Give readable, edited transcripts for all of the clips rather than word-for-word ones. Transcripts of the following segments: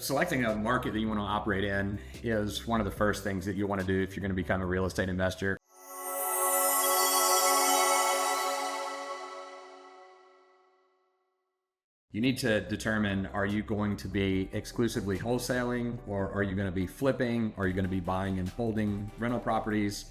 selecting a market that you want to operate in is one of the first things that you want to do if you're going to become a real estate investor. You need to determine, are you going to be exclusively wholesaling, or are you going to be flipping? Are you going to be buying and holding rental properties?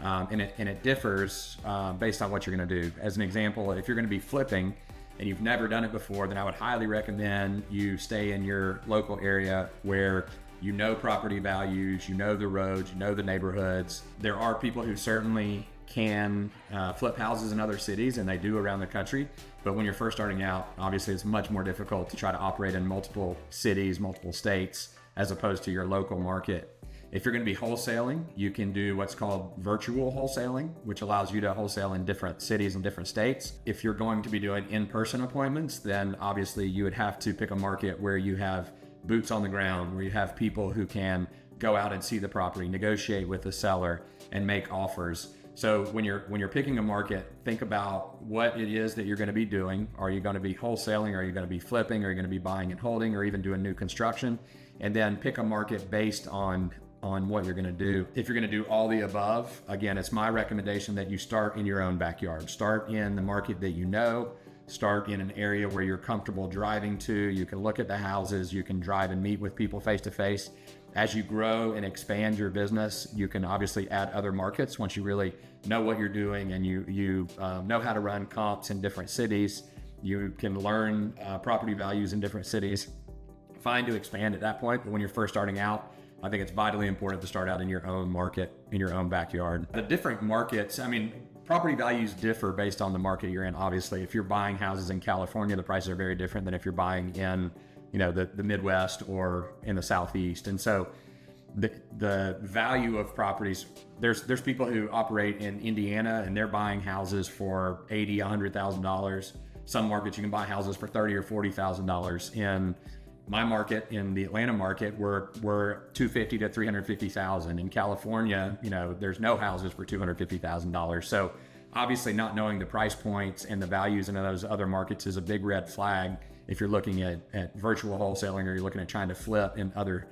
And it differs based on what you're going to do. As an example, if you're going to be flipping and you've never done it before, then I would highly recommend you stay in your local area where you know property values, you know the roads, you know the neighborhoods. There are people who certainly can flip houses in other cities, and they do around the country. But when you're first starting out, obviously it's much more difficult to try to operate in multiple cities, multiple states, as opposed to your local market. If you're going to be wholesaling, you can do what's called virtual wholesaling, which allows you to wholesale in different cities and different states. If you're going to be doing in-person appointments, then obviously you would have to pick a market where you have boots on the ground, where you have people who can go out and see the property, negotiate with the seller, and make offers. So when you're picking a market, think about what it is that you're going to be doing. Are you going to be wholesaling? Are you going to be flipping? Are you going to be buying and holding, or even doing new construction? And then pick a market based on what you're going to do. If you're going to do all the above, again, it's my recommendation that you start in your own backyard. Start in the market that you know. Start in an area where you're comfortable driving to. You can look at the houses. You can drive and meet with people face to face. As you grow and expand your business, you can obviously add other markets once you really know what you're doing and you know how to run comps in different cities. You can learn property values in different cities. Fine to expand at that point, but when you're first starting out, I think it's vitally important to start out in your own market, in your own backyard. The different markets, property values differ based on the market you're in. Obviously, if you're buying houses in California, the prices are very different than if you're buying in the Midwest or in the Southeast. And so the value of properties, there's people who operate in Indiana and they're buying houses for $80,000, $100,000. Some markets you can buy houses for $30,000 or $40,000. In my market, in the Atlanta market, we're $250,000 to $350,000. In California, there's no houses for $250,000. So obviously not knowing the price points and the values in those other markets is a big red flag if you're looking at virtual wholesaling, or you're looking at trying to flip in other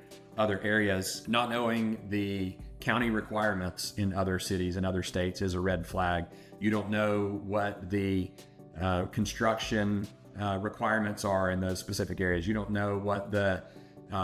areas. Not knowing the county requirements in other cities and other states is a red flag. You don't know what the construction requirements are in those specific areas. You don't know what the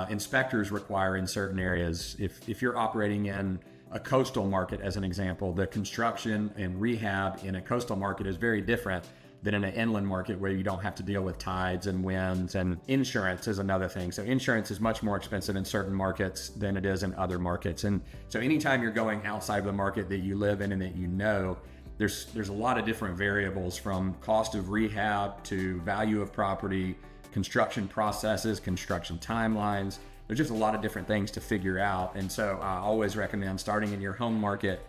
inspectors require in certain areas. If you're operating in a coastal market, as an example, the construction and rehab in a coastal market is very different than in an inland market where you don't have to deal with tides and winds. And insurance is another thing. So insurance is much more expensive in certain markets than it is in other markets. And so anytime you're going outside of the market that you live in and that there's a lot of different variables, from cost of rehab to value of property, construction processes, construction timelines. There's just a lot of different things to figure out. And so I always recommend starting in your home market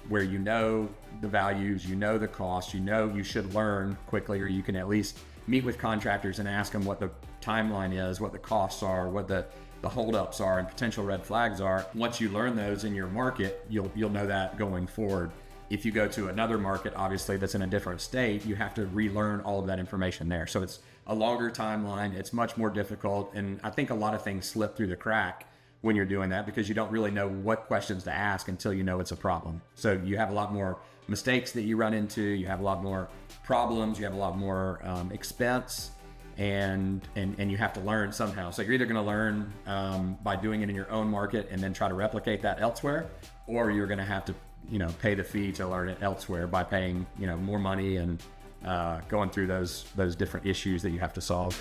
where you know the values, you know the cost, you should learn quickly, or you can at least meet with contractors and ask them what the timeline is, what the costs are, what the holdups are and potential red flags are. Once you learn those in your market, you'll know that going forward. If you go to another market, obviously that's in a different state, you have to relearn all of that information there. So it's a longer timeline, it's much more difficult, and I think a lot of things slip through the crack when you're doing that because you don't really know what questions to ask until you know it's a problem. So you have a lot more mistakes that you run into, you have a lot more problems, you have a lot more expense, and you have to learn somehow. So you're either going to learn by doing it in your own market and then try to replicate that elsewhere, or you're going to have to pay the fee to learn it elsewhere by paying more money and going through those different issues that you have to solve.